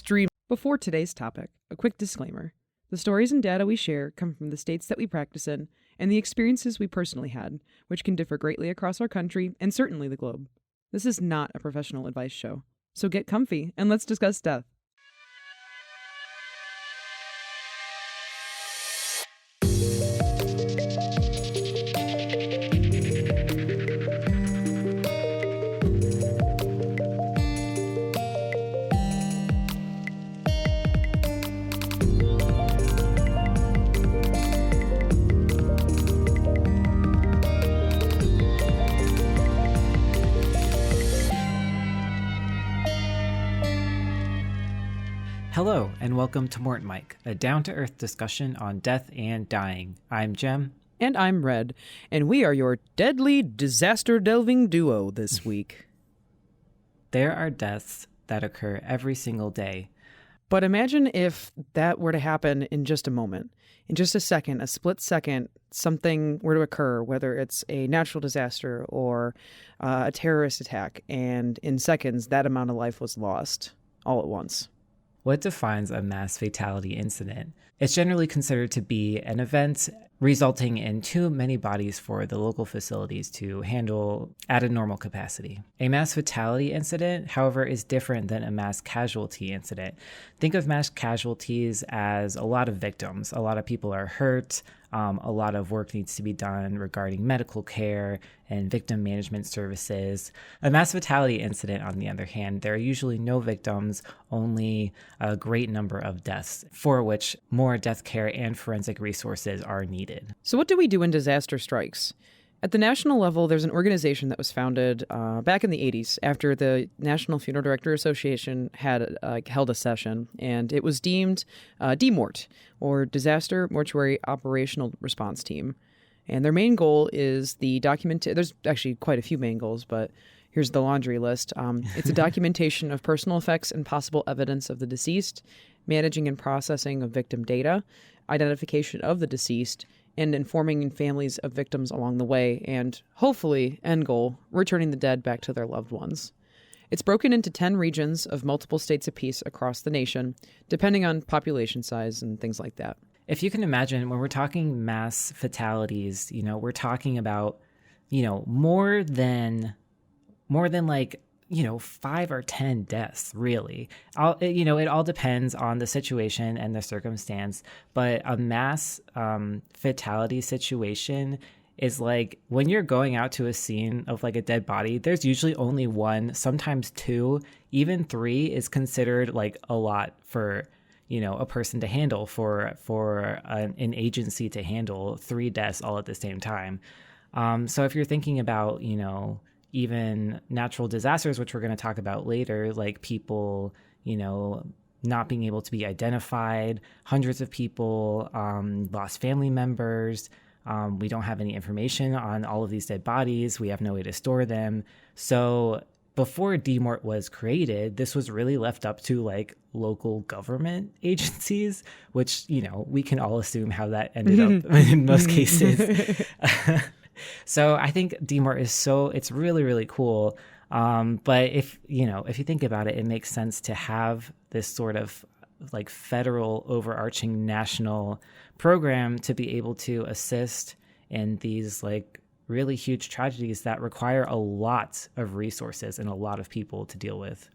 extreme. Before today's topic, a quick disclaimer. The stories and data we share come from the states that we practice in and the experiences we personally had, which can differ greatly across our country and certainly the globe. This is not a professional advice show. So get comfy and let's discuss death. Hello, and welcome to MortMic, a down-to-earth discussion on death and dying. I'm Jem. And I'm Red, and we are your deadly disaster-delving duo this week. There are deaths that occur every single day. But imagine if that were to happen in just a moment. In just a second, a split second, something were to occur, whether it's a natural disaster or a terrorist attack, and in seconds, that amount of life was lost all at once. What defines a mass fatality incident? It's generally considered to be an event resulting in too many bodies for the local facilities to handle at a normal capacity. A mass fatality incident, however, is different than a mass casualty incident. Think of mass casualties as a lot of victims. A lot of people are hurt. A lot of work needs to be done regarding medical care and victim management services. A mass fatality incident, on the other hand, there are usually no victims, only a great number of deaths, for which more death care and forensic resources are needed. So what do we do when disaster strikes? At the national level, there's an organization that was founded back in the 80s after the National Funeral Director Association had held a session, and it was deemed DMORT, or Disaster Mortuary Operational Response Team. And their main goal is there's actually quite a few main goals, but here's the laundry list. It's a documentation of personal effects and possible evidence of the deceased, managing and processing of victim data, identification of the deceased, and informing families of victims along the way, and hopefully, end goal, returning the dead back to their loved ones. It's broken into 10 regions of multiple states apiece across the nation, depending on population size and things like that. If you can imagine, when we're talking mass fatalities, we're talking about, more than 5 or 10 deaths, really. It all depends on the situation and the circumstance, but a mass fatality situation is like when you're going out to a scene of like a dead body, there's usually only one, sometimes two, even three is considered like a lot for, a person to handle, for an agency to handle 3 deaths all at the same time. So if you're thinking about, even natural disasters, which we're going to talk about later, like people, not being able to be identified, hundreds of people lost family members. We don't have any information on all of these dead bodies. We have no way to store them. So before DMORT was created, this was really left up to like local government agencies, which, we can all assume how that ended up in most cases. So I think DMORT it's really, really cool. But if you think about it, it makes sense to have this sort of like federal overarching national program to be able to assist in these like really huge tragedies that require a lot of resources and a lot of people to deal with.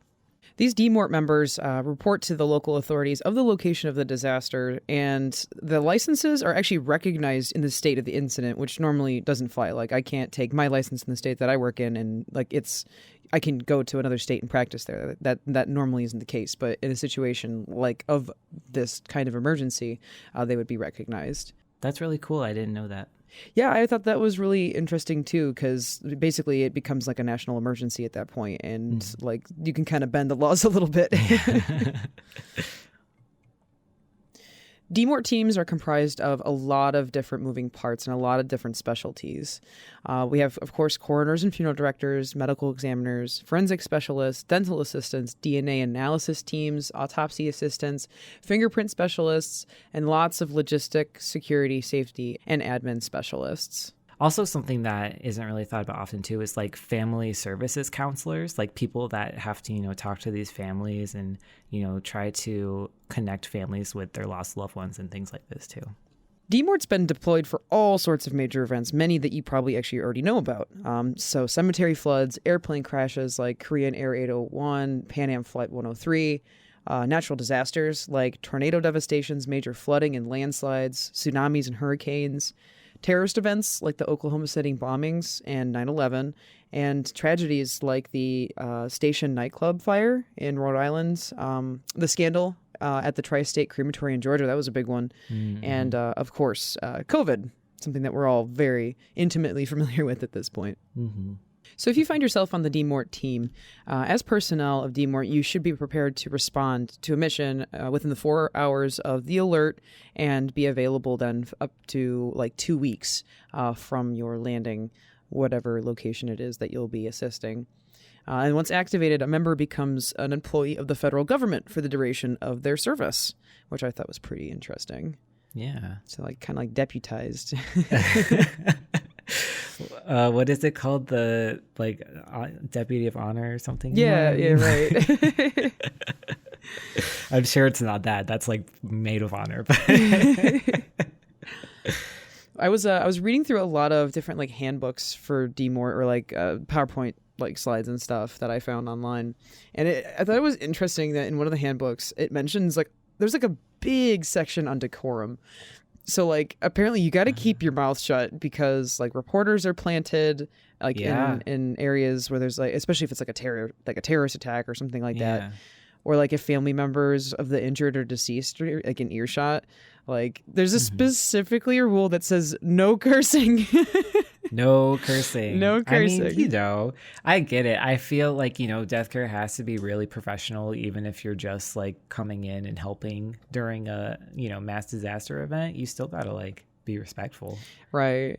These DMORT members report to the local authorities of the location of the disaster, and the licenses are actually recognized in the state of the incident, which normally doesn't fly. Like, I can't take my license in the state that I work in, and I can go to another state and practice there. That normally isn't the case, but in a situation like of this kind of emergency, they would be recognized. That's really cool. I didn't know that. Yeah, I thought that was really interesting too, because basically it becomes like a national emergency at that point, and like you can kind of bend the laws a little bit. DMORT teams are comprised of a lot of different moving parts and a lot of different specialties. We have, of course, coroners and funeral directors, medical examiners, forensic specialists, dental assistants, DNA analysis teams, autopsy assistants, fingerprint specialists, and lots of logistic, security, safety, and admin specialists. Also, something that isn't really thought about often too is like family services counselors, like people that have to, talk to these families and, try to connect families with their lost loved ones and things like this too. DMORT's been deployed for all sorts of major events, many that you probably actually already know about. So cemetery floods, airplane crashes like Korean Air 801, Pan Am Flight 103, natural disasters like tornado devastations, major flooding and landslides, tsunamis and hurricanes, terrorist events like the Oklahoma City bombings and 9/11, and tragedies like the Station nightclub fire in Rhode Island, the scandal at the Tri-State Crematory in Georgia, that was a big one, and of course, COVID, something that we're all very intimately familiar with at this point. So if you find yourself on the DMORT team, as personnel of DMORT, you should be prepared to respond to a mission within the 4 hours of the alert and be available then up to like 2 weeks from your landing, whatever location it is that you'll be assisting. And once activated, a member becomes an employee of the federal government for the duration of their service, which I thought was pretty interesting. Yeah. So like kind of like deputized. What is it called? The deputy of honor or something? Yeah, right. I'm sure it's not that. That's like maid of honor. I was reading through a lot of different like handbooks for DMORT or like PowerPoint like slides and stuff that I found online, and I thought it was interesting that in one of the handbooks it mentions like there's like a big section on decorum. So like apparently you got to keep your mouth shut because like reporters are planted like in areas where there's like, especially if it's like a terrorist attack or something like that, or like if family members of the injured or deceased are like in earshot, like there's specifically a rule that says no cursing. No cursing. No cursing. I mean, I get it. I feel like, death care has to be really professional, even if you're just like coming in and helping during a, mass disaster event. You still got to like be respectful. Right.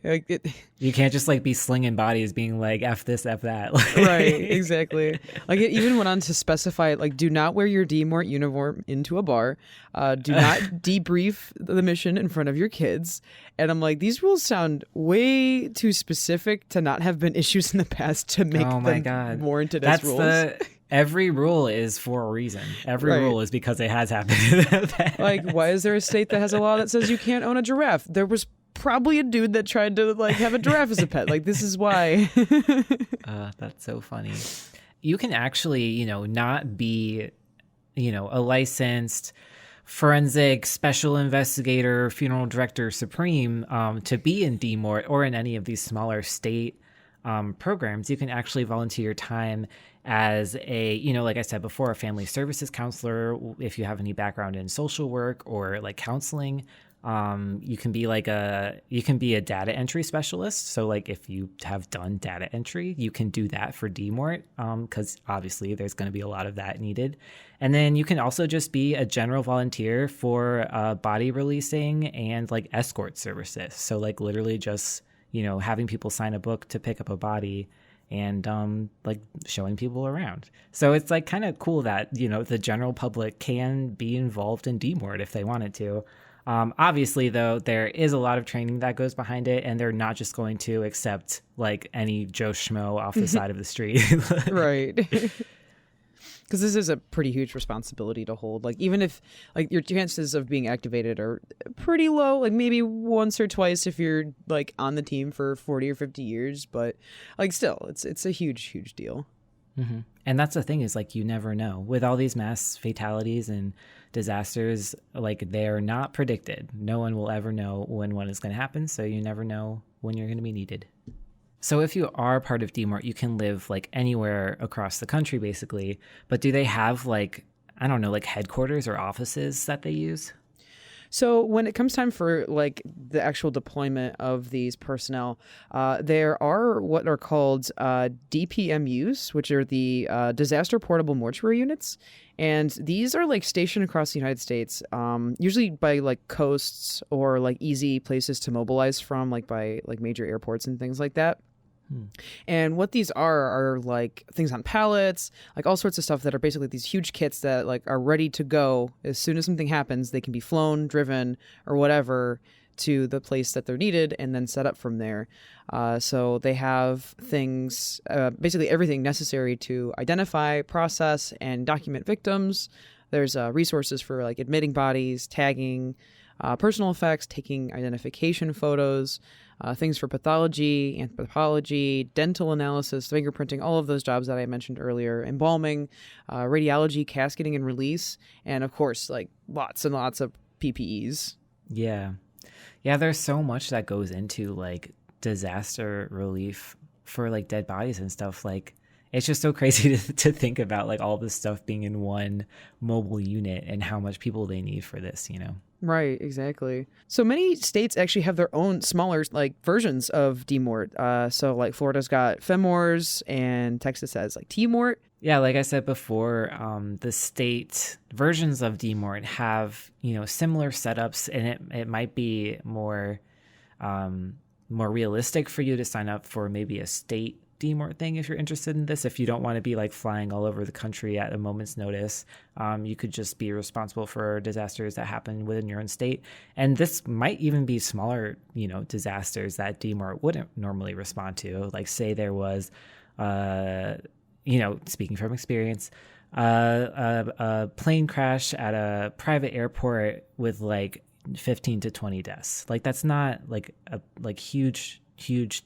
You can't just like be slinging bodies being like, F this, F that. Right. Exactly. Like it even went on to specify, like, do not wear your DMORT uniform into a bar. Do not debrief the mission in front of your kids. And I'm like, these rules sound way too specific to not have been issues in the past to make them warranted as rules. Every rule is for a reason. Every rule is because it has happened. Like, why is there a state that has a law that says you can't own a giraffe? There was probably a dude that tried to like have a giraffe as a pet. Like, this is why. That's so funny. You can actually, not be, a licensed forensic special investigator, funeral director supreme to be in DMORT or in any of these smaller state programs. You can actually volunteer your time as a, like I said before, a family services counselor. If you have any background in social work or like counseling, you can be a data entry specialist. So like if you have done data entry, you can do that for DMORT because obviously there's going to be a lot of that needed. And then you can also just be a general volunteer for body releasing and like escort services. So like literally just, having people sign a book to pick up a body and like showing people around. So it's like kind of cool that, the general public can be involved in DMORT if they wanted to. Obviously, though, there is a lot of training that goes behind it, and they're not just going to accept like any Joe Schmo off the side of the street. Right. Because this is a pretty huge responsibility to hold. Like, even if like your chances of being activated are pretty low, like maybe once or twice if you're like on the team for 40 or 50 years, but like still, it's a huge deal. Mm-hmm. And that's the thing is like you never know with all these mass fatalities and disasters, like they're not predicted. No one will ever know when one is going to happen. So you never know when you're going to be needed. So if you are part of DMORT, you can live like anywhere across the country, basically. But do they have like, I don't know, like headquarters or offices that they use? So when it comes time for like the actual deployment of these personnel, there are what are called DPMUs, which are the disaster portable mortuary units. And these are like stationed across the United States, usually by like coasts or like easy places to mobilize from, like by like major airports and things like that. And what these are like things on pallets, like all sorts of stuff that are basically these huge kits that like are ready to go as soon as something happens. They can be flown, driven, or whatever to the place that they're needed and then set up from there. So they have things, basically everything necessary to identify, process, and document victims. There's resources for like admitting bodies, tagging, personal effects, taking identification photos, things for pathology, anthropology, dental analysis, fingerprinting, all of those jobs that I mentioned earlier, embalming, radiology, casketing and release, and of course, like lots and lots of PPEs. Yeah. Yeah, there's so much that goes into like disaster relief for like dead bodies and stuff. Like, it's just so crazy to think about like all this stuff being in one mobile unit and how much people they need for this, you know? Right, exactly. So many states actually have their own smaller like versions of DMORT. So like Florida's got FEMORs and Texas has like TMORT. Yeah, like I said before, the state versions of DMORT have, you know, similar setups, and it might be more realistic for you to sign up for maybe a state DMORT thing if you're interested in this. If you don't want to be like flying all over the country at a moment's notice, you could just be responsible for disasters that happen within your own state. And this might even be smaller, you know, disasters that DMORT wouldn't normally respond to. Like say there was, you know, speaking from experience, a plane crash at a private airport with like 15 to 20 deaths. Like that's not like a huge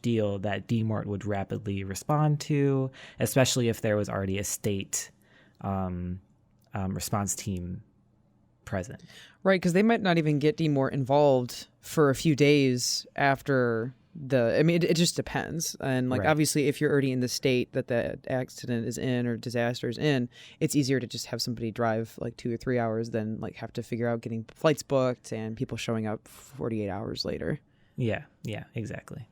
deal that DMORT would rapidly respond to, especially if there was already a state response team present. Right, because they might not even get DMORT involved for a few days after it just depends. And like, Right. Obviously, if you're already in the state that the accident is in or disaster is in, it's easier to just have somebody drive like 2 or 3 hours than like have to figure out getting flights booked and people showing up 48 hours later. Yeah, exactly.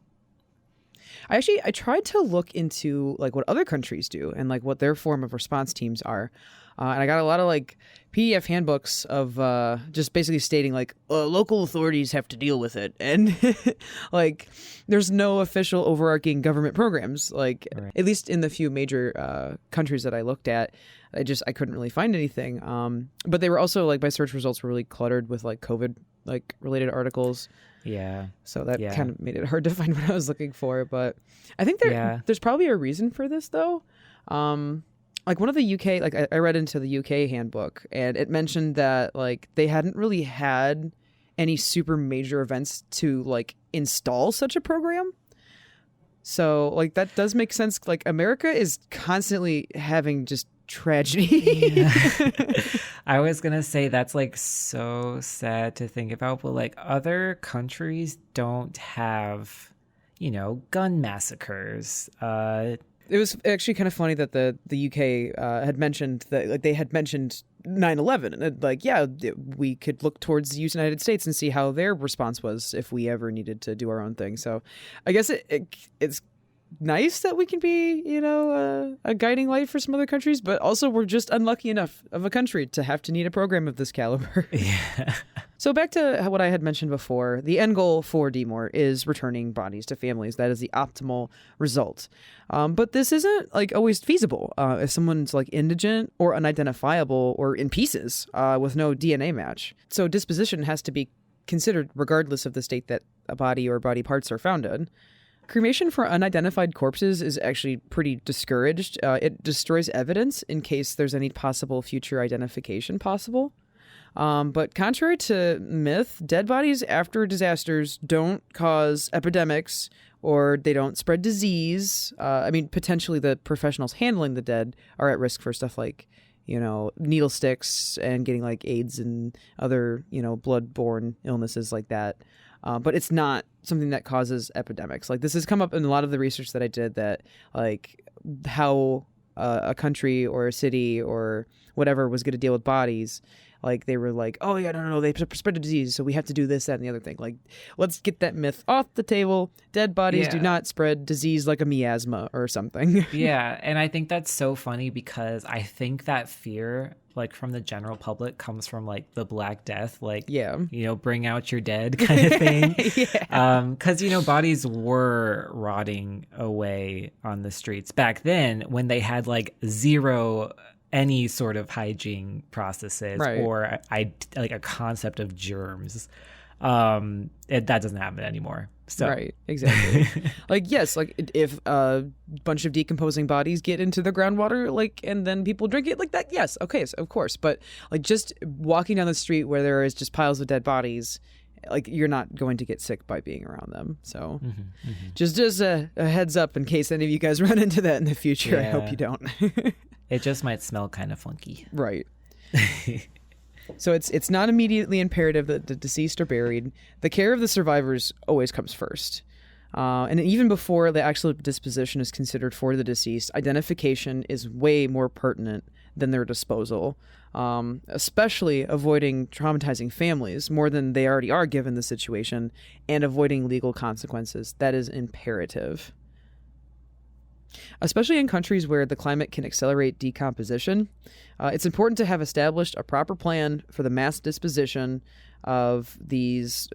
I tried to look into like what other countries do and like what their form of response teams are. And I got a lot of like PDF handbooks of just basically stating like local authorities have to deal with it. And like there's no official overarching government programs, like Right. at least in the few major countries that I looked at. I couldn't really find anything. But they were also like my search results were really cluttered with like COVID like related articles. Yeah. So that kind of made it hard to find what I was looking for. But I think there's probably a reason for this, though. Like one of the UK, like I read into the UK handbook, and it mentioned that like they hadn't really had any super major events to like install such a program. So like that does make sense. Like America is constantly having just tragedy. Yeah. I was gonna say that's like so sad to think about, but like other countries don't have, you know, gun massacres. It was actually kind of funny that the UK had mentioned that like they had mentioned 9/11 and like we could look towards the United States and see how their response was if we ever needed to do our own thing. So I guess it's nice that we can be, you know, a guiding light for some other countries, but also we're just unlucky enough of a country to have to need a program of this caliber. Yeah. So back to what I had mentioned before, the end goal for DMORT is returning bodies to families. That is the optimal result. But this isn't like always feasible if someone's like indigent or unidentifiable or in pieces with no DNA match. So disposition has to be considered regardless of the state that a body or body parts are found in. Cremation for unidentified corpses is actually pretty discouraged. It destroys evidence in case there's any possible future identification possible. But contrary to myth, dead bodies after disasters don't cause epidemics or they don't spread disease. Potentially the professionals handling the dead are at risk for stuff like, you know, needle sticks and getting like AIDS and other, you know, blood-borne illnesses like that. But it's not something that causes epidemics. Like this has come up in a lot of the research that I did that like how a country or a city or whatever was going to deal with bodies. Like they were like, oh yeah, no, they spread a disease, so we have to do this, that, and the other thing. Like, let's get that myth off the table. Dead bodies do not spread disease like a miasma or something. Yeah, and I think that's so funny because I think that fear, like from the general public, comes from like the Black Death, like, you know, bring out your dead kind of thing. Because, you know, bodies were rotting away on the streets back then when they had like zero any sort of hygiene processes or like a concept of germs. that doesn't happen anymore. So. Right, exactly. Like, yes, like if a bunch of decomposing bodies get into the groundwater, like, and then people drink it like that, yes, okay, so of course. But like just walking down the street where there is just piles of dead bodies, like you're not going to get sick by being around them. So just as a heads up in case any of you guys run into that in the future, I hope you don't. It just might smell kind of funky. Right. So it's not immediately imperative that the deceased are buried. The care of the survivors always comes first. And even before the actual disposition is considered for the deceased, identification is way more pertinent than their disposal, especially avoiding traumatizing families more than they already are given the situation, and avoiding legal consequences. That is imperative. Especially in countries where the climate can accelerate decomposition, it's important to have established a proper plan for the mass disposition of these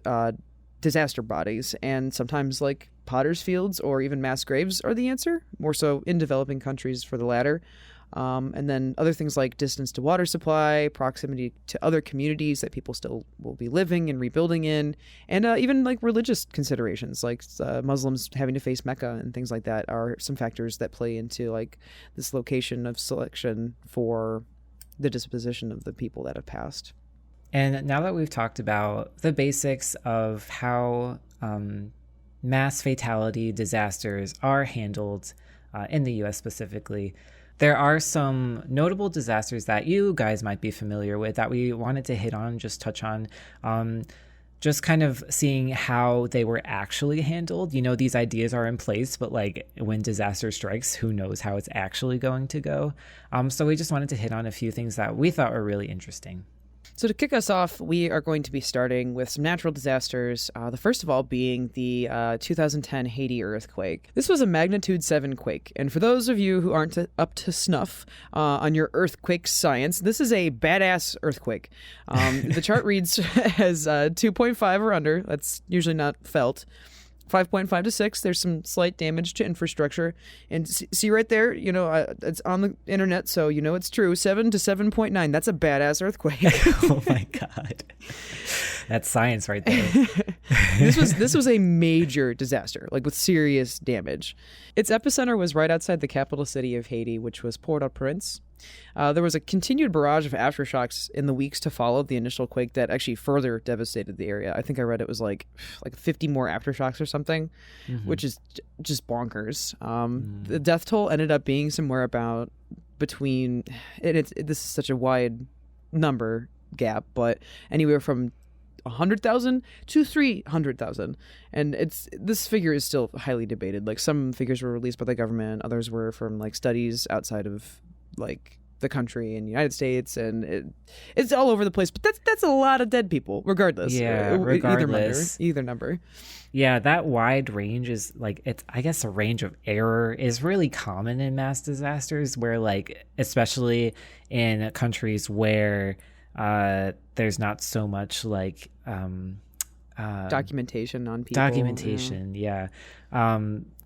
disaster bodies, and sometimes like potter's fields or even mass graves are the answer, more so in developing countries for the latter. And then other things like distance to water supply, proximity to other communities that people still will be living and rebuilding in, and even like religious considerations, like Muslims having to face Mecca and things like that are some factors that play into like this location of selection for the disposition of the people that have passed. And now that we've talked about the basics of how mass fatality disasters are handled in the U.S. specifically, there are some notable disasters that you guys might be familiar with that we wanted to hit on, just touch on, just kind of seeing how they were actually handled. You know, these ideas are in place, but like when disaster strikes, who knows how it's actually going to go. So we just wanted to hit on a few things that we thought were really interesting. So to kick us off, we are going to be starting with some natural disasters, the first of all being the 2010 Haiti earthquake. This was a magnitude 7 quake, and for those of you who aren't up to snuff on your earthquake science, this is a badass earthquake. The chart reads as 2.5 or under. That's usually not felt. 5.5 to 6, there's some slight damage to infrastructure. And see right there, you know, it's on the internet, so you know it's true. 7 to 7.9, that's a badass earthquake. Oh my God. That's science right there. This was a major disaster, like with serious damage. Its epicenter was right outside the capital city of Haiti, which was Port-au-Prince. There was a continued barrage of aftershocks in the weeks to follow the initial quake that actually further devastated the area. I think I read it was like 50 more aftershocks or something, which is just bonkers. The death toll ended up being somewhere about between, this is such a wide number gap, but anywhere from 100,000 to 300,000, and this figure is still highly debated. Like some figures were released by the government, others were from like studies outside of like the country and United States, and it's all over the place. But that's a lot of dead people, regardless. Yeah, regardless, either number. Yeah, that wide range is like, it's, I guess a range of error is really common in mass disasters, where like especially in countries where there's not so much like documentation on people. Yeah.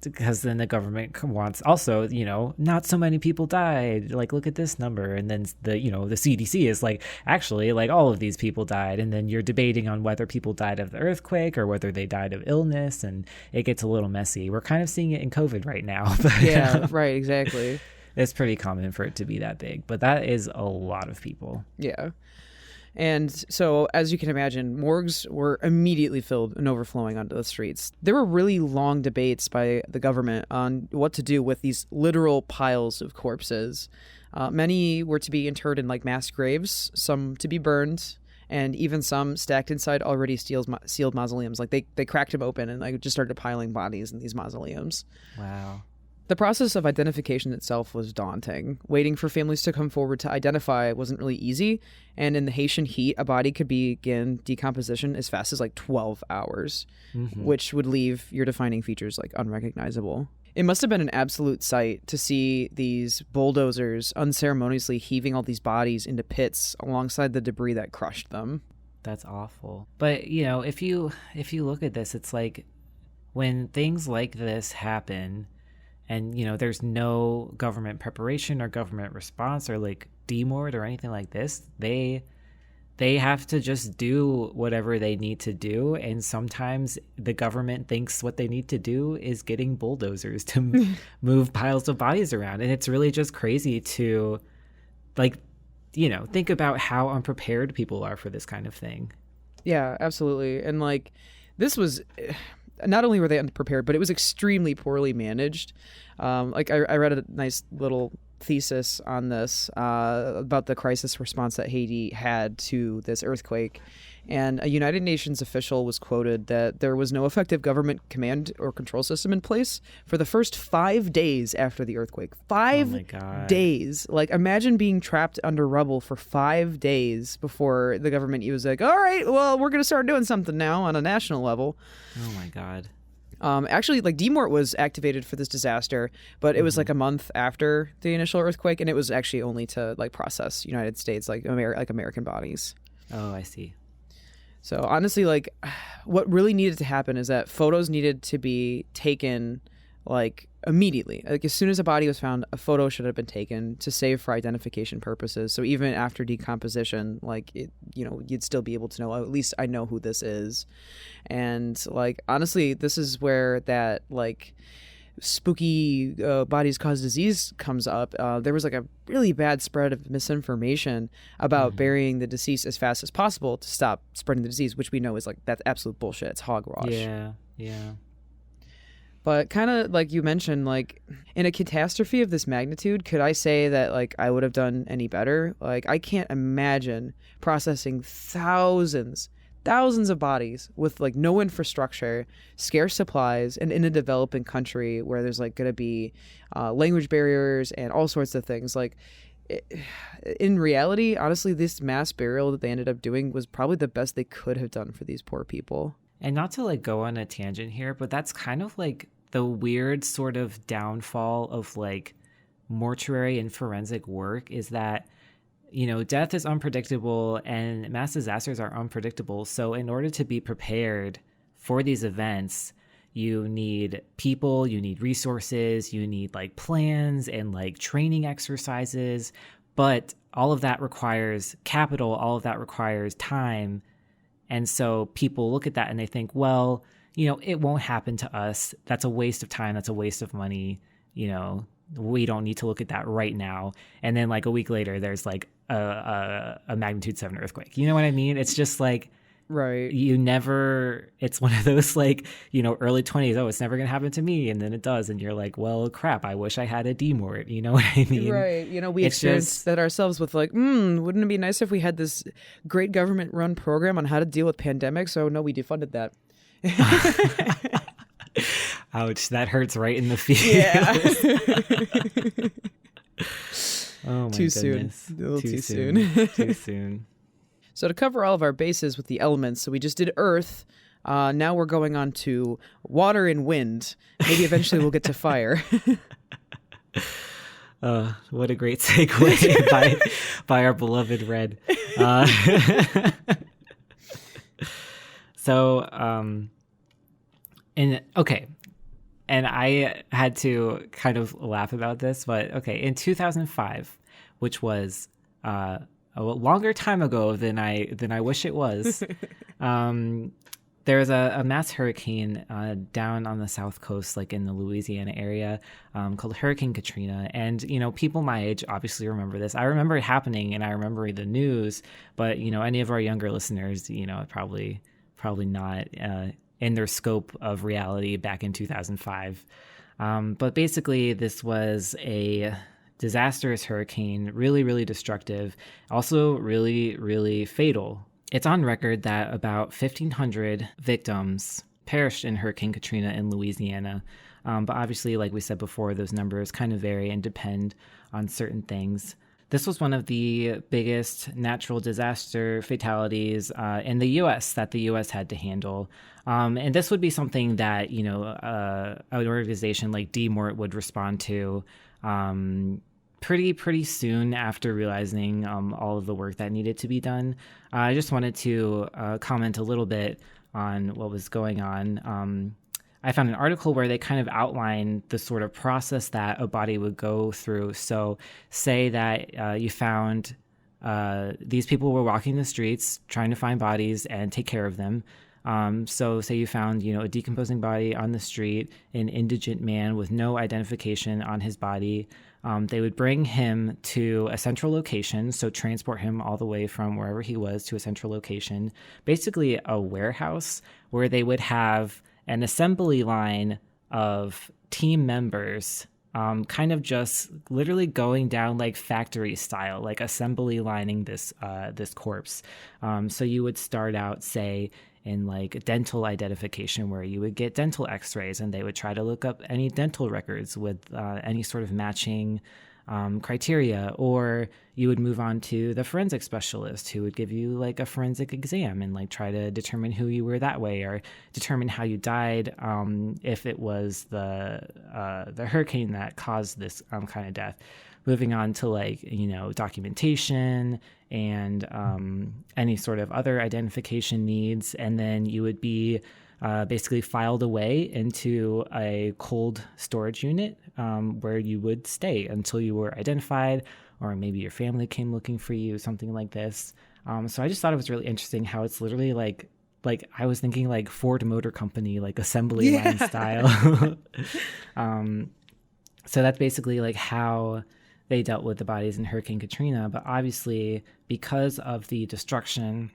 Because then the government wants also, you know, not so many people died. Like, look at this number. And then the CDC is like, actually, like all of these people died. And then you're debating on whether people died of the earthquake or whether they died of illness. And it gets a little messy. We're kind of seeing it in COVID right now. But, yeah, right. Exactly. It's pretty common for it to be that big, but that is a lot of people. Yeah. And so, as you can imagine, morgues were immediately filled and overflowing onto the streets. There were really long debates by the government on what to do with these literal piles of corpses. Many were to be interred in like mass graves, some to be burned, and even some stacked inside already sealed mausoleums. Like they cracked them open and like just started piling bodies in these mausoleums. Wow. The process of identification itself was daunting. Waiting for families to come forward to identify wasn't really easy, and in the Haitian heat, a body could begin decomposition as fast as like 12 hours, which would leave your defining features like unrecognizable. It must have been an absolute sight to see these bulldozers unceremoniously heaving all these bodies into pits alongside the debris that crushed them. That's awful. But, you know, if you look at this, it's like when things like this happen, and, you know, there's no government preparation or government response or like DMORD or anything like this, they they have to just do whatever they need to do. And sometimes the government thinks what they need to do is getting bulldozers to move piles of bodies around. And it's really just crazy to, like, you know, think about how unprepared people are for this kind of thing. Yeah, absolutely. And like, this was, not only were they unprepared, but it was extremely poorly managed. Like I read a nice little thesis on this about the crisis response that Haiti had to this earthquake. And a United Nations official was quoted that there was no effective government command or control system in place for the first 5 days after the earthquake. 5 days. Like, imagine being trapped under rubble for 5 days before the government was like, all right, well, we're going to start doing something now on a national level. Oh, my God. Actually, like, DMORT was activated for this disaster, but it was like a month after the initial earthquake, and it was actually only to like process United States, like American bodies. Oh, I see. So honestly, like, what really needed to happen is that photos needed to be taken like immediately. Like, as soon as a body was found, a photo should have been taken to save for identification purposes. So even after decomposition, like, it, you know, you'd still be able to know, oh, at least I know who this is. And like, honestly, this is where that like spooky bodies cause disease comes up. There was like a really bad spread of misinformation about burying the deceased as fast as possible to stop spreading the disease, which we know is like, that's absolute bullshit. It's hogwash. Yeah. But kind of like you mentioned, like, in a catastrophe of this magnitude, could I say that like I would have done any better? Like, I can't imagine processing thousands of bodies with like no infrastructure, scarce supplies, and in a developing country where there's like going to be language barriers and all sorts of things. Like, in reality, honestly, this mass burial that they ended up doing was probably the best they could have done for these poor people. And not to like go on a tangent here, but that's kind of like the weird sort of downfall of like mortuary and forensic work, is that, you know, death is unpredictable and mass disasters are unpredictable. So in order to be prepared for these events, you need people, you need resources, you need like plans and like training exercises. But all of that requires capital, all of that requires time. And so people look at that and they think, well, you know, it won't happen to us. That's a waste of time. That's a waste of money. You know, we don't need to look at that right now. And then like a week later, there's like a magnitude 7 earthquake. You know what I mean? It's just like, right. You never, it's one of those like, you know, early 20s, oh, it's never going to happen to me. And then it does. And you're like, well, crap, I wish I had a DMORT. You know what I mean? Right. You know, we experienced that ourselves with like, wouldn't it be nice if we had this great government run program on how to deal with pandemics? So no, we defunded that. Ouch, that hurts right in the feels. Yeah. Oh my too goodness. Soon. A little too soon. Too soon. So to cover all of our bases with the elements, so we just did earth. Now we're going on to water and wind. Maybe eventually we'll get to fire. What a great segue by our beloved Red. And I had to kind of laugh about this, but okay, in 2005, which was a longer time ago than I wish it was, there was a mass hurricane down on the South Coast, like in the Louisiana area, called Hurricane Katrina. And, you know, people my age obviously remember this. I remember it happening and I remember the news, but, you know, any of our younger listeners, you know, probably not in their scope of reality back in 2005. But basically, this was a disastrous hurricane, really, really destructive, also really, really fatal. It's on record that about 1,500 victims perished in Hurricane Katrina in Louisiana. But obviously, like we said before, those numbers kind of vary and depend on certain things. This was one of the biggest natural disaster fatalities in the U.S. that the U.S. had to handle. And this would be something that, you know, an organization like DMORT would respond to pretty soon after realizing all of the work that needed to be done. I just wanted to comment a little bit on what was going on. I found an article where they kind of outline the sort of process that a body would go through. So say that you found these people were walking the streets trying to find bodies and take care of them. So say you found, a decomposing body on the street, an indigent man with no identification on his body. They would bring him to a central location, so transport him all the way from wherever he was to a central location, basically a warehouse where they would have an assembly line of team members, kind of just literally going down like factory style, like assembly lining this corpse. So you would start out, say, in like dental identification, where you would get dental x-rays and they would try to look up any dental records with any sort of matching criteria, or you would move on to the forensic specialist who would give you like a forensic exam and like try to determine who you were that way, or determine how you died, if it was the hurricane that caused this kind of death. Moving on to like, documentation and any sort of other identification needs. And then you would be basically filed away into a cold storage unit where you would stay until you were identified, or maybe your family came looking for you, something like this. So I just thought it was really interesting how it's literally like I was thinking like Ford Motor Company, like assembly line style. So that's basically like how they dealt with the bodies in Hurricane Katrina. But obviously, because of the destruction,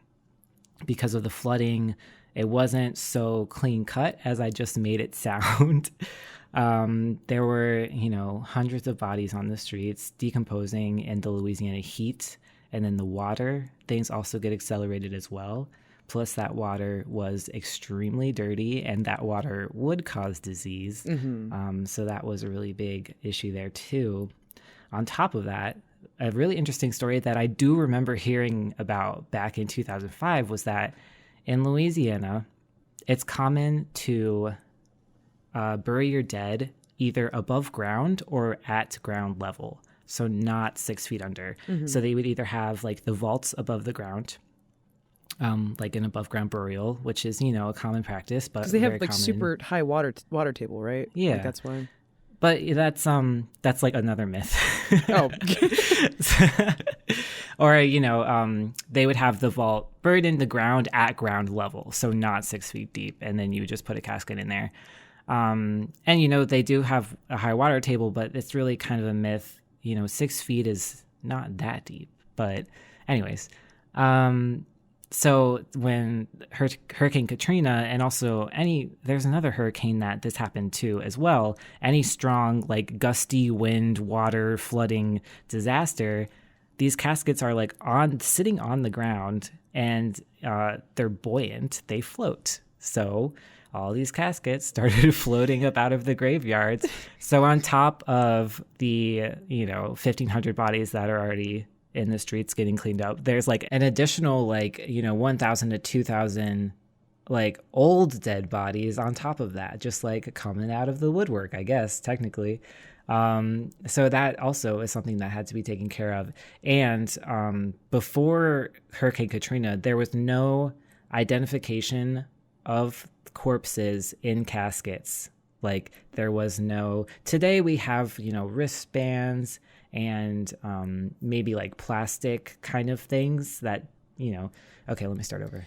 because of the flooding, it wasn't so clean cut as I just made it sound. There were, hundreds of bodies on the streets decomposing in the Louisiana heat. And then the water, things also get accelerated as well. Plus that water was extremely dirty, and that water would cause disease. Mm-hmm. So that was a really big issue there too. On top of that, a really interesting story that I do remember hearing about back in 2005 was that in Louisiana, it's common to bury your dead either above ground or at ground level, so not 6 feet under. Mm-hmm. So they would either have like the vaults above the ground, like an above ground burial, which is, a common practice, but because they have very like common. Super high water table, right? Yeah, like that's why. But that's like another myth. Oh. Or, they would have the vault buried in the ground at ground level, so not 6 feet deep, and then you would just put a casket in there. And, they do have a high water table, but it's really kind of a myth. 6 feet is not that deep. But anyways, so when Hurricane Katrina, and also there's another hurricane that this happened to as well, any strong, like gusty wind, water, flooding disaster, these caskets are like sitting on the ground, and they're buoyant, they float. So all these caskets started floating up out of the graveyards. So on top of the, 1,500 bodies that are already in the streets getting cleaned up, there's like an additional 1,000 to 2,000 like old dead bodies on top of that, just like coming out of the woodwork, I guess, technically. So that also is something that had to be taken care of. And before Hurricane Katrina, there was no identification of corpses in caskets. Like there was no, today we have, wristbands and maybe like plastic kind of things that, okay, let me start over.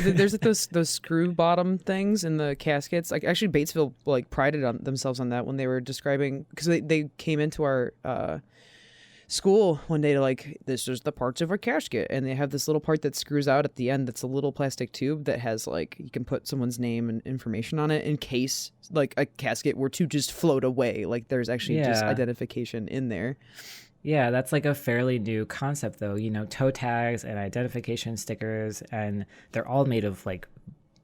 There's like those screw bottom things in the caskets. Like actually Batesville like prided on themselves on that when they were describing, because they came into our school one day to like, this is the parts of a casket, and they have this little part that screws out at the end that's a little plastic tube that has like, you can put someone's name and information on it in case like a casket were to just float away, like there's actually just identification in there. Yeah, that's like a fairly new concept though, toe tags and identification stickers, and they're all made of like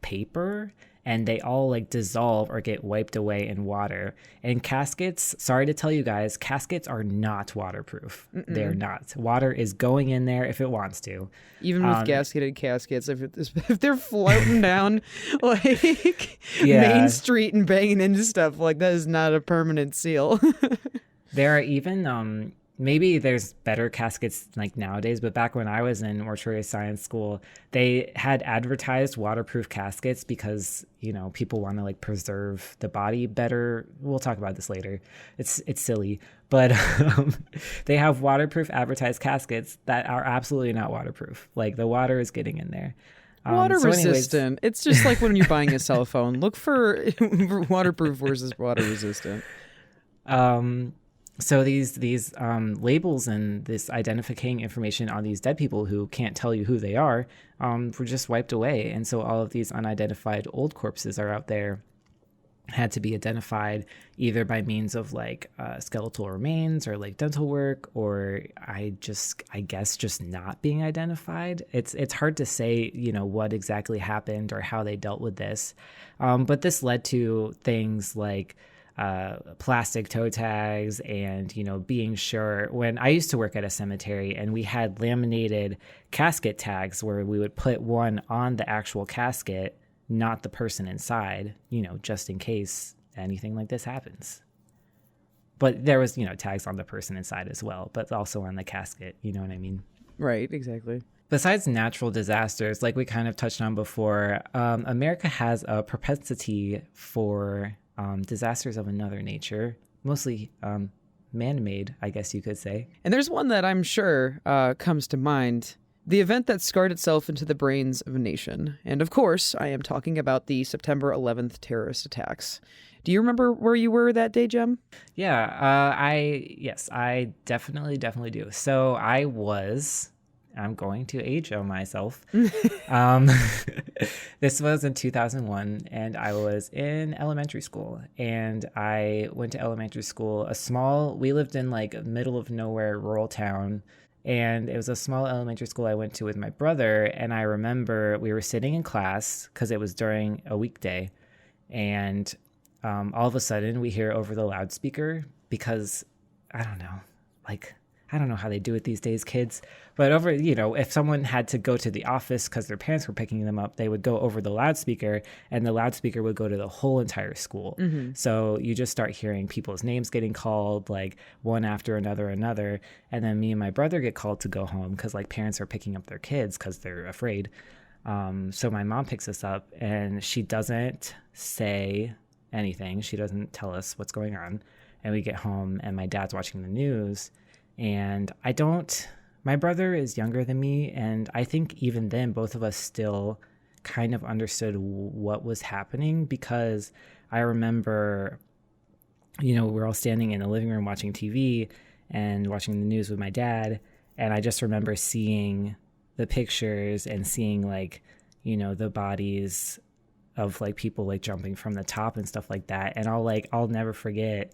paper, and they all like dissolve or get wiped away in water. And caskets, sorry to tell you guys, caskets are not waterproof. Mm-mm. They're not. Water is going in there if it wants to. Even with gasketed caskets, if they're floating down like Main Street and banging into stuff, like that is not a permanent seal. There are even maybe there's better caskets like nowadays, but back when I was in mortuary science school, they had advertised waterproof caskets because, you know, people want to like preserve the body better. We'll talk about this later. It's silly, but they have waterproof advertised caskets that are absolutely not waterproof. Like the water is getting in there. Water resistant. It's just like when you're buying a cell phone. Look for waterproof versus water resistant. So these labels and this identifying information on these dead people who can't tell you who they are were just wiped away. And so all of these unidentified old corpses are out there, had to be identified either by means of like skeletal remains or like dental work, or I guess just not being identified. It's hard to say, you know, what exactly happened or how they dealt with this. But this led to things like plastic toe tags and, you know, being sure. When I used to work at a cemetery and we had laminated casket tags where we would put one on the actual casket, not the person inside, you know, just in case anything like this happens. But there was, you know, tags on the person inside as well, but also on the casket, you know what I mean? Right, exactly. Besides natural disasters, like we kind of touched on before, America has a propensity for disasters of another nature, mostly man-made, I guess you could say. And there's one that I'm sure comes to mind. The event that scarred itself into the brains of a nation. And of course, I am talking about the September 11th terrorist attacks. Do you remember where you were that day, Jem? Yeah, I definitely do. So I'm going to age myself. This was in 2001, and I was in elementary school. And I went to elementary school, we lived in like middle of nowhere rural town. And it was a small elementary school I went to with my brother. And I remember we were sitting in class because it was during a weekday. And all of a sudden we hear over the loudspeaker, because I don't know how they do it these days, kids. But if someone had to go to the office because their parents were picking them up, they would go over the loudspeaker, and the loudspeaker would go to the whole entire school. Mm-hmm. So you just start hearing people's names getting called, like one after another. And then me and my brother get called to go home because like parents are picking up their kids because they're afraid. So my mom picks us up, and she doesn't say anything. She doesn't tell us what's going on. And we get home, and my dad's watching the news. And my brother is younger than me, and I think even then both of us still kind of understood what was happening, because I remember, you know, we're all standing in the living room watching TV and watching the news with my dad, and I just remember seeing the pictures and seeing like, you know, the bodies of like people like jumping from the top and stuff like that. And I'll never forget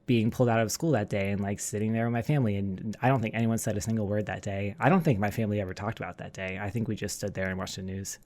being pulled out of school that day and like sitting there with my family. And I don't think anyone said a single word that day. I don't think my family ever talked about that day. I think we just stood there and watched the news.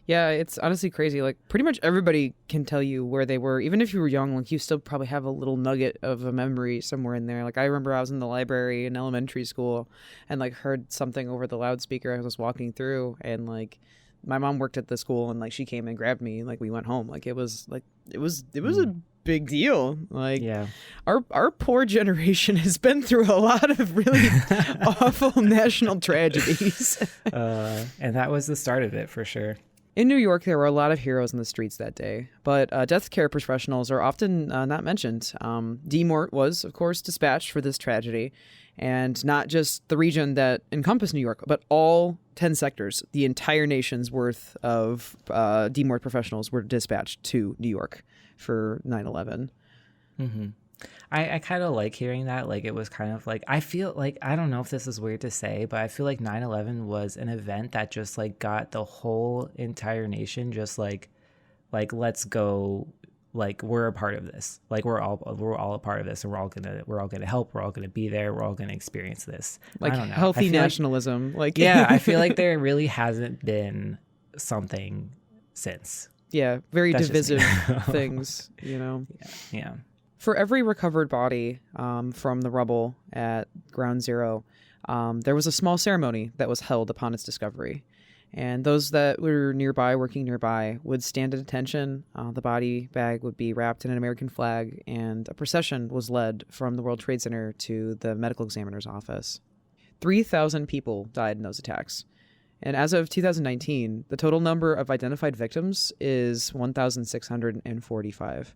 Yeah, it's honestly crazy. Like pretty much everybody can tell you where they were. Even if you were young, like you still probably have a little nugget of a memory somewhere in there. Like I remember I was in the library in elementary school and like heard something over the loudspeaker. I was walking through, and like my mom worked at the school, and like she came and grabbed me, and like we went home. Like it was a big deal. Like, yeah, our poor generation has been through a lot of really awful national tragedies. And that was the start of it for sure. In New York, there were a lot of heroes in the streets that day, but death care professionals are often not mentioned. D-Mort was, of course, dispatched for this tragedy, and not just the region that encompassed New York, but all 10 sectors. The entire nation's worth of D-Mort professionals were dispatched to New York for 9/11. Mm-hmm. I kind of like hearing that. Like it was kind of like, I feel like, I don't know if this is weird to say, but I feel like 9/11 was an event that just like got the whole entire nation just like let's go, like we're a part of this, like we're all a part of this, and we're all gonna help, we're all gonna be there, we're all gonna experience this. Like I don't know. Healthy nationalism. Yeah, I feel like there really hasn't been something since. Yeah, very divisive things, you know. Yeah. For every recovered body from the rubble at Ground Zero, there was a small ceremony that was held upon its discovery. And those that were nearby, working nearby, would stand at attention. The body bag would be wrapped in an American flag, and a procession was led from the World Trade Center to the medical examiner's office. 3,000 people died in those attacks. And as of 2019, the total number of identified victims is 1,645.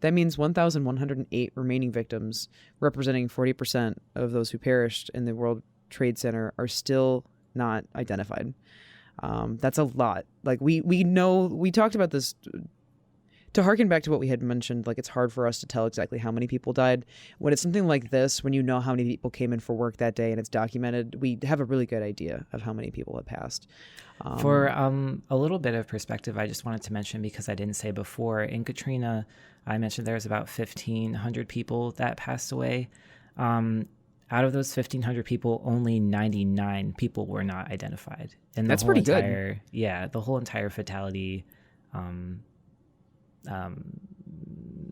That means 1,108 remaining victims, representing 40% of those who perished in the World Trade Center, are still not identified. That's a lot. Like we know, we talked about this to harken back to what we had mentioned. Like, it's hard for us to tell exactly how many people died. When it's something like this, when you know how many people came in for work that day and it's documented, we have a really good idea of how many people had passed. For a little bit of perspective, I just wanted to mention, because I didn't say before, in Katrina, I mentioned there's about 1,500 people that passed away. Out of those 1,500 people, only 99 people were not identified. And that's pretty good. Yeah, the whole entire fatality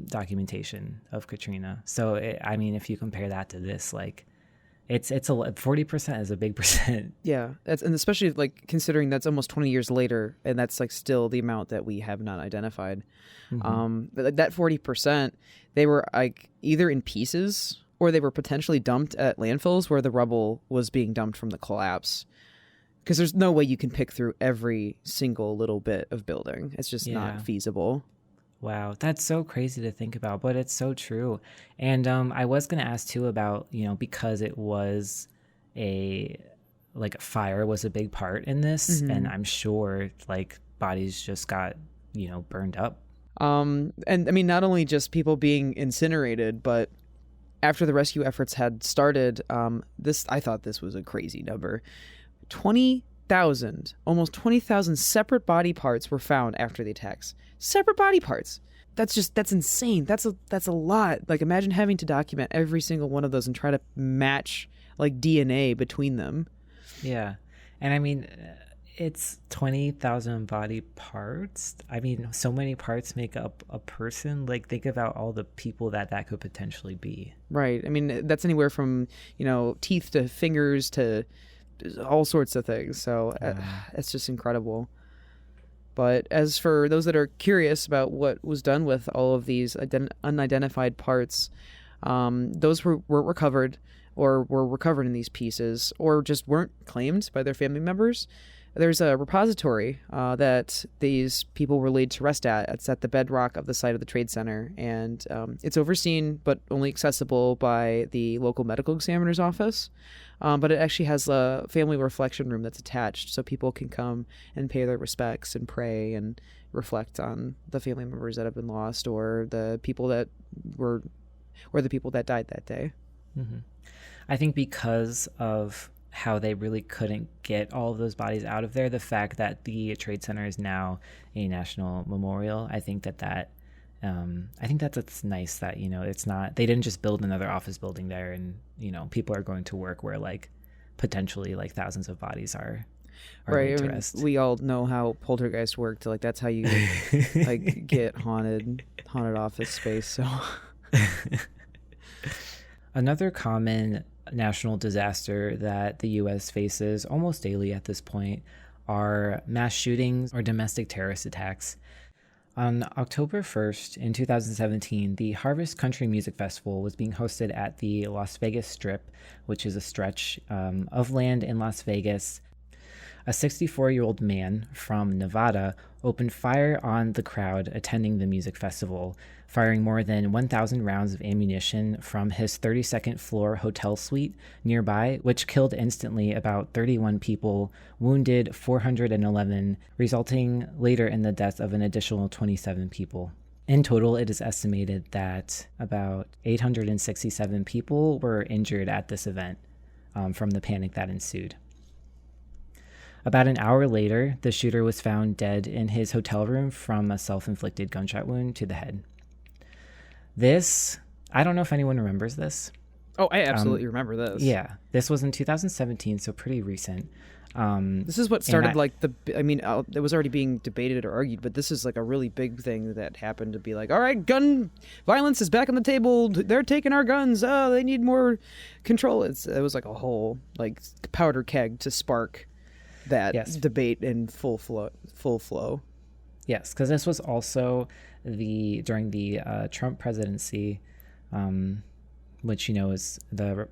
documentation of Katrina. So, if you compare that to this, like, it's 40% is a big percent. Yeah, and especially like considering that's almost 20 years later, and that's like still the amount that we have not identified. But that 40%, they were like either in pieces, or they were potentially dumped at landfills where the rubble was being dumped from the collapse. Because there's no way you can pick through every single little bit of building. It's just not feasible. Wow, that's so crazy to think about, but it's so true. And I was going to ask too about, because it was fire was a big part in this, and I'm sure like bodies just got, burned up. And I mean, not only just people being incinerated, but after the rescue efforts had started, I thought this was a crazy number. 20,000, almost 20,000 separate body parts were found after the attacks. Separate body parts. That's insane. That's a lot. Like, imagine having to document every single one of those and try to match like DNA between them. Yeah. And I mean, it's 20,000 body parts. I mean, so many parts make up a person. Like, think about all the people that could potentially be. Right. I mean, that's anywhere from, teeth to fingers to all sorts of things. So it's just incredible. But as for those that are curious about what was done with all of these unidentified parts, those were recovered, or were recovered in these pieces, or just weren't claimed by their family members. There's a repository that these people were laid to rest at. It's at the bedrock of the site of the Trade Center, and it's overseen but only accessible by the local medical examiner's office. But it actually has a family reflection room that's attached, so people can come and pay their respects and pray and reflect on the family members that have been lost, or the people that died that day. Mm-hmm. I think because of how they really couldn't get all of those bodies out of there, the fact that the Trade Center is now a national memorial, I think that's nice that, it's not, they didn't just build another office building there and, people are going to work where like potentially like thousands of bodies are right. I mean, we all know how poltergeist worked. Like, that's how you like get haunted office space. So another common national disaster that the U.S. faces almost daily at this point are mass shootings or domestic terrorist attacks. On October 1st in 2017, the Harvest Country Music Festival was being hosted at the Las Vegas Strip, which is a stretch of land in Las Vegas. A 64-year-old man from Nevada opened fire on the crowd attending the music festival, firing more than 1,000 rounds of ammunition from his 32nd floor hotel suite nearby, which killed instantly about 31 people, wounded 411, resulting later in the death of an additional 27 people. In total, it is estimated that about 867 people were injured at this event from the panic that ensued. About an hour later, the shooter was found dead in his hotel room from a self-inflicted gunshot wound to the head. This, I don't know if anyone remembers this. Oh, I absolutely remember this. Yeah, this was in 2017, so pretty recent. This is what started it was already being debated or argued, but this is like a really big thing that happened to be like, all right, gun violence is back on the table. They're taking our guns. Oh, they need more control. It was like a whole like powder keg to spark that Yes. debate in full flow. Yes, because this was also during the Trump presidency, which, is the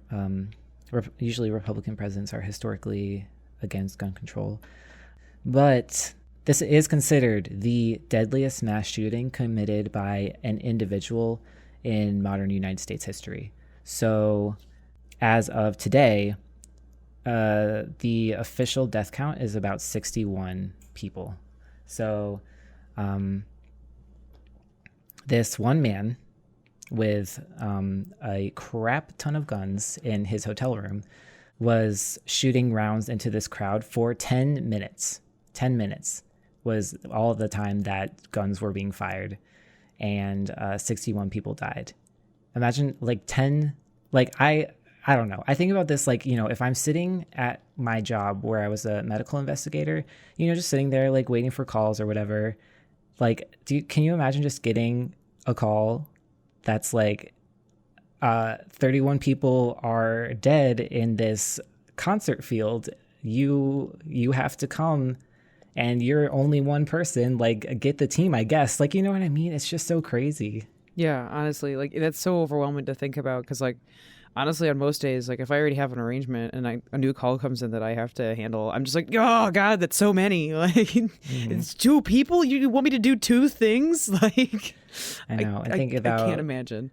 usually Republican presidents are historically against gun control. But this is considered the deadliest mass shooting committed by an individual in modern United States history. So as of today, the official death count is about 61 people. So this one man with a crap ton of guns in his hotel room was shooting rounds into this crowd for 10 minutes. 10 minutes was all the time that guns were being fired, and 61 people died. Imagine like 10, like I don't know. I think about this like, if I'm sitting at my job where I was a medical investigator, just sitting there like waiting for calls or whatever, like can you imagine just getting a call that's like 31 people are dead in this concert field. You have to come, and you're only one person. Like, get the team, I guess. Like, you know what I mean? It's just so crazy. Yeah, honestly, like that's so overwhelming to think about because, like, honestly, on most days, like if I already have an arrangement and a new call comes in that I have to handle, I'm just like, oh God, that's so many. Like, it's 2 people. You want me to do 2 things? Like, I know. I can't imagine.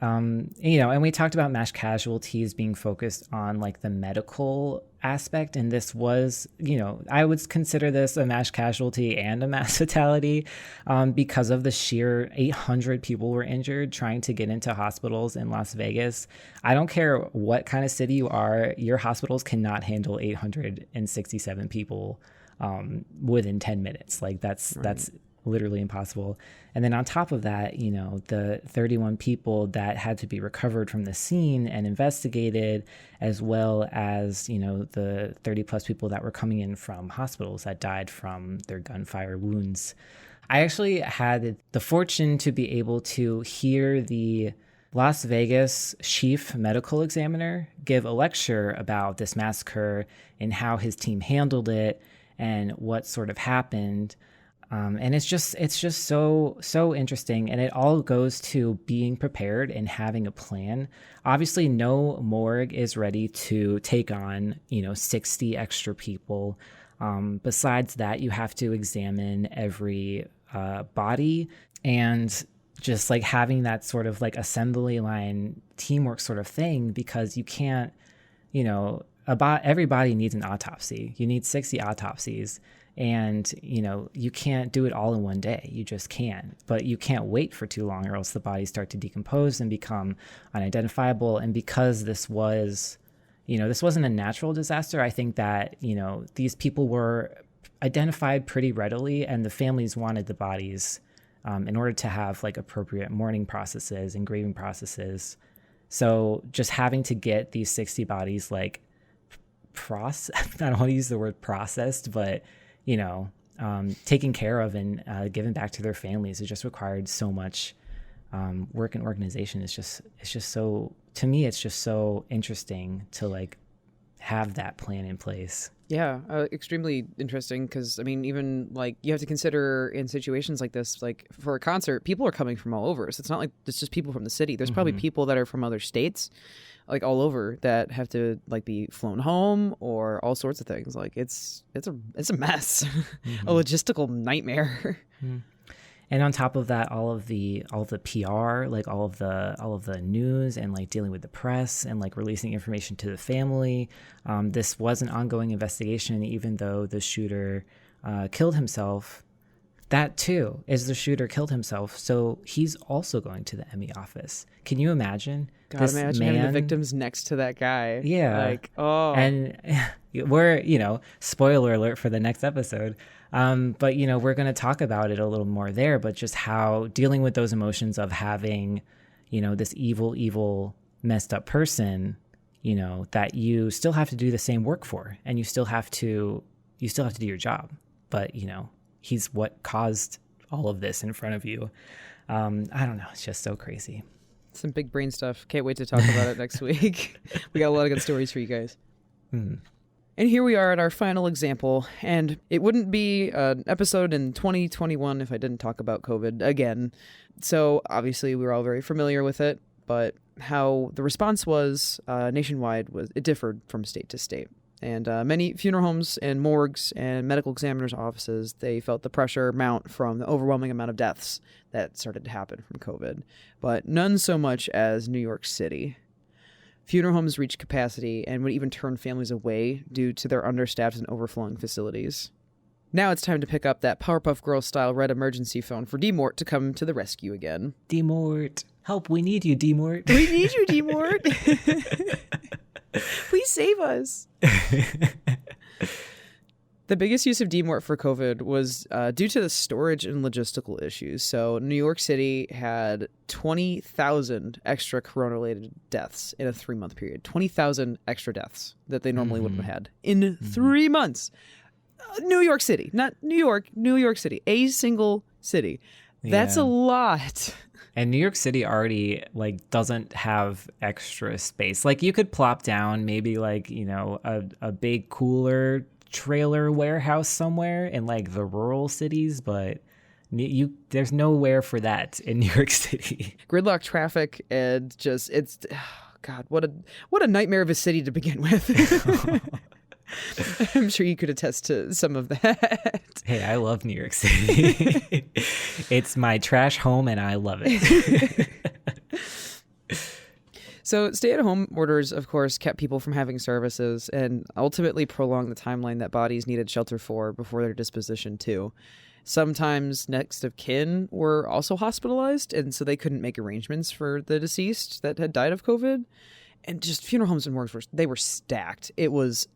And we talked about mass casualties being focused on like the medical aspect. And this was, I would consider this a mass casualty and a mass fatality because of the sheer 800 people were injured trying to get into hospitals in Las Vegas. I don't care what kind of city you are, your hospitals cannot handle 867 people within 10 minutes. Like that's literally impossible. And then on top of that, the 31 people that had to be recovered from the scene and investigated, as well as, the 30 plus people that were coming in from hospitals that died from their gunfire wounds. I actually had the fortune to be able to hear the Las Vegas chief medical examiner give a lecture about this massacre and how his team handled it and what sort of happened. And it's just so interesting. And it all goes to being prepared and having a plan. Obviously, no morgue is ready to take on, 60 extra people. Besides that, you have to examine every body, and just like having that sort of like assembly line teamwork sort of thing, because you can't, every body needs an autopsy. You need 60 autopsies. And, you can't do it all in one day. You just can't. But you can't wait for too long, or else the bodies start to decompose and become unidentifiable. And because this wasn't a natural disaster, I think that, these people were identified pretty readily, and the families wanted the bodies in order to have like appropriate mourning processes and grieving processes. So just having to get these 60 bodies like I don't want to use the word processed, but taken care of and given back to their families, it just required so much work and organization. It's just so, to me, it's just so interesting to like have that plan in place. Yeah, extremely interesting because, I mean, even like you have to consider in situations like this, like for a concert, people are coming from all over. So it's not like it's just people from the city. There's probably people that are from other states, like all over, that have to like be flown home or all sorts of things. Like it's a mess, a logistical nightmare. And on top of that, all of the PR, like all of the news and like dealing with the press and like releasing information to the family. This was an ongoing investigation, even though the shooter killed himself. That too is the shooter killed himself. So he's also going to the Emmy office. Can you imagine? God, imagine having the victims next to that guy. Yeah. Like, oh. And we're, spoiler alert for the next episode. But, we're going to talk about it a little more there, but just how dealing with those emotions of having, this evil, messed up person, that you still have to do the same work for, and you still have to do your job. But, he's what caused all of this in front of you. I don't know. It's just so crazy. Some big brain stuff. Can't wait to talk about it next week. We got a lot of good stories for you guys. And here we are at our final example, and it wouldn't be an episode in 2021 if I didn't talk about COVID again. So obviously we were all very familiar with it, but how the response was nationwide it differed from state to state. And many funeral homes and morgues and medical examiners' offices, they felt the pressure mount from the overwhelming amount of deaths that started to happen from COVID, but none so much as New York City. Funeral homes reached capacity and would even turn families away due to their understaffed and overflowing facilities. Now it's time to pick up that Powerpuff Girls-style red emergency phone for D-Mort to come to the rescue again. D-Mort. Help, we need you, D-Mort. We need you, D-Mort. Please save us. The biggest use of D-Mort for COVID was due to the storage and logistical issues. So New York City had 20,000 extra corona-related deaths in a 3-month period. 20,000 extra deaths that they normally wouldn't have had in 3 months. New York City, not New York, New York City, a single city. That's a lot. And New York City already doesn't have extra space. Like you could plop down maybe a big cooler trailer warehouse somewhere in the rural cities, but there's nowhere for that in New York City. Gridlock traffic and God, what a nightmare of a city to begin with. I'm sure you could attest to some of that. Hey, I love New York City. It's my trash home and I love it. So stay-at-home orders, of course, kept people from having services and ultimately prolonged the timeline that bodies needed shelter for before their disposition too. Sometimes next of kin were also hospitalized, and so they couldn't make arrangements for the deceased that had died of COVID. And just funeral homes and morgues were stacked. It was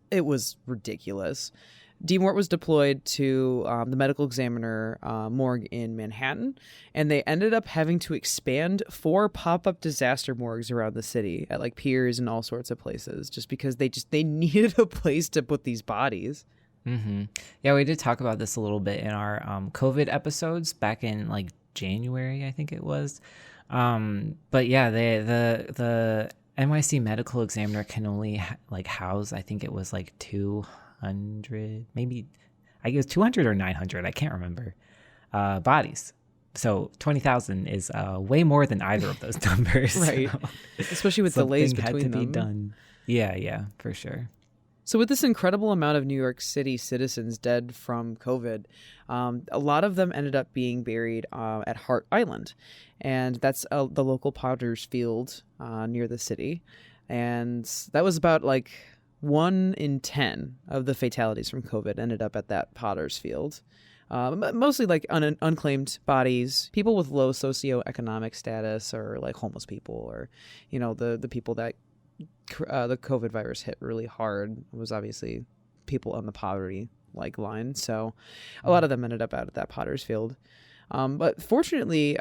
ridiculous. D-Mort was deployed to the medical examiner morgue in Manhattan, and they ended up having to expand 4 pop-up disaster morgues around the city at piers and all sorts of places, just because they needed a place to put these bodies. Mm-hmm. Yeah, we did talk about this a little bit in our COVID episodes back in January, I think it was. But yeah, the NYC medical examiner can only house, I think it was 200, maybe I guess 200 or 900, I can't remember, bodies. So 20,000 is way more than either of those numbers. Right. So especially with delays between had to them. Be done. Yeah, for sure. So with this incredible amount of New York City citizens dead from COVID, a lot of them ended up being buried at Hart Island. And that's the local potter's field near the city. And that was about 1 in 10 of the fatalities from COVID ended up at that potter's field. Mostly unclaimed bodies, people with low socioeconomic status, or homeless people, or, the people that the COVID virus hit really hard was obviously people on the poverty line. So a lot of them ended up out at that potter's field. But fortunately,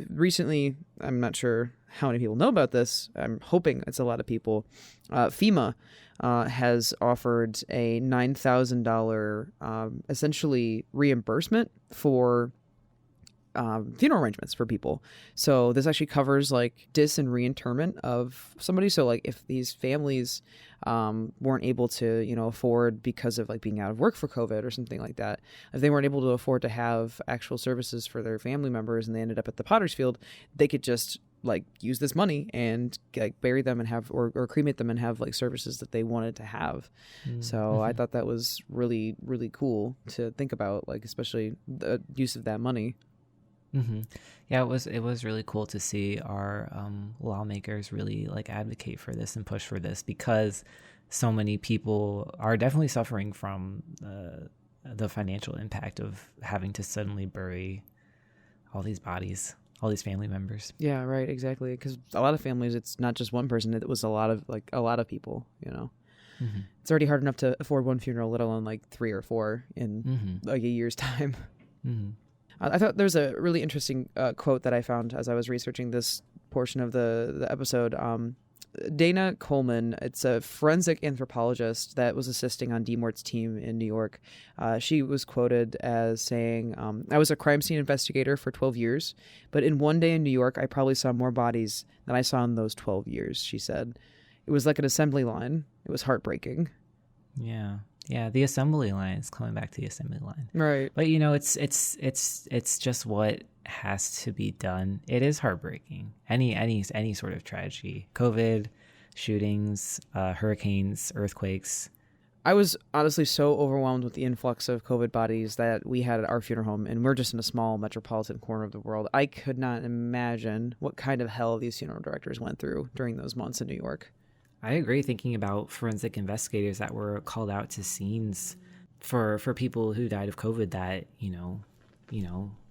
recently, I'm not sure how many people know about this. I'm hoping it's a lot of people. FEMA has offered a $9,000 essentially reimbursement for funeral arrangements for people. So this actually covers dis and reinterment of somebody. So if these families weren't able to, afford because of being out of work for COVID or something like that, if they weren't able to afford to have actual services for their family members and they ended up at the potter's field, they could just use this money and bury them and have or cremate them and have services that they wanted to have. So I thought that was really, really cool to think about, especially the use of that money. Mm-hmm. Yeah, it was really cool to see our lawmakers really advocate for this and push for this, because so many people are definitely suffering from the financial impact of having to suddenly bury all these bodies, all these family members. Yeah, right, exactly. Because a lot of families, it's not just one person; it was a lot of people. Mm-hmm. It's already hard enough to afford one funeral, let alone 3 or 4 in a year's time. Mm-hmm. I thought there was a really interesting quote that I found as I was researching this portion of the episode. Dana Coleman, it's a forensic anthropologist that was assisting on D-Mort's team in New York. She was quoted as saying, I was a crime scene investigator for 12 years, but in one day in New York, I probably saw more bodies than I saw in those 12 years, she said. It was like an assembly line. It was heartbreaking. Yeah, the assembly line is coming back to the assembly line. Right. But it's just what has to be done. It is heartbreaking. Any sort of tragedy, COVID, shootings, hurricanes, earthquakes. I was honestly so overwhelmed with the influx of COVID bodies that we had at our funeral home, and we're just in a small metropolitan corner of the world. I could not imagine what kind of hell these funeral directors went through during those months in New York. I agree, thinking about forensic investigators that were called out to scenes for people who died of COVID that,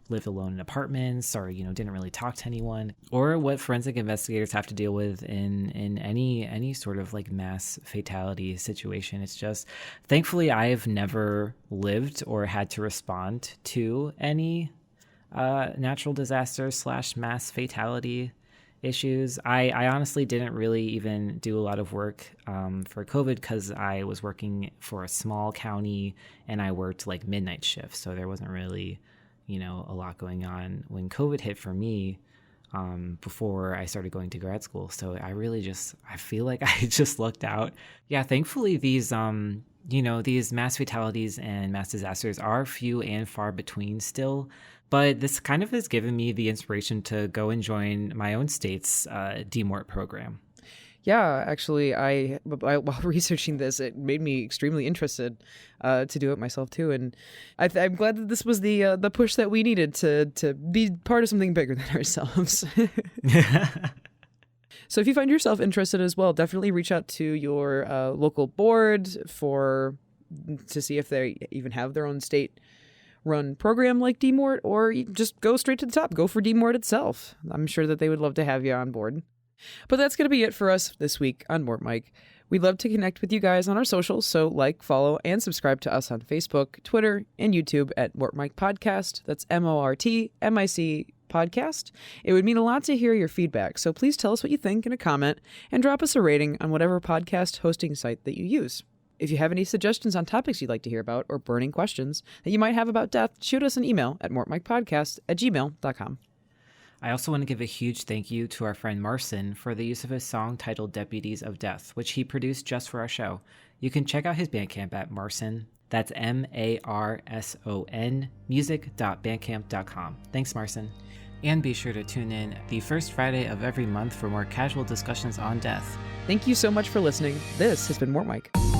lived alone in apartments or, didn't really talk to anyone, or what forensic investigators have to deal with in any sort of like mass fatality situation. It's just, thankfully, I've never lived or had to respond to any natural disaster / mass fatality issues. I honestly didn't really even do a lot of work for COVID because I was working for a small county and I worked like midnight shifts. So there wasn't really, a lot going on when COVID hit for me before I started going to grad school. So I feel like I just lucked out. Yeah, thankfully these mass fatalities and mass disasters are few and far between still. But this kind of has given me the inspiration to go and join my own state's DMORT program. Yeah, actually, while researching this, it made me extremely interested to do it myself too. And I'm glad that this was the push that we needed to be part of something bigger than ourselves. So if you find yourself interested as well, definitely reach out to your local board to see if they even have their own state run program like DMORT, or you just go straight to the top. Go for DMORT itself. I'm sure that they would love to have you on board. But that's going to be it for us this week on MortMic. We'd love to connect with you guys on our socials, so like, follow, and subscribe to us on Facebook, Twitter, and YouTube at MortMic Podcast. That's MortMic Podcast. It would mean a lot to hear your feedback, so please tell us what you think in a comment and drop us a rating on whatever podcast hosting site that you use. If you have any suggestions on topics you'd like to hear about or burning questions that you might have about death, shoot us an email at mortmicpodcast@gmail.com. I also want to give a huge thank you to our friend Marcin for the use of his song titled Deputies of Death, which he produced just for our show. You can check out his Bandcamp at Marcin. That's MARSON music.bandcamp.com. Thanks, Marcin. And be sure to tune in the first Friday of every month for more casual discussions on death. Thank you so much for listening. This has been MortMic.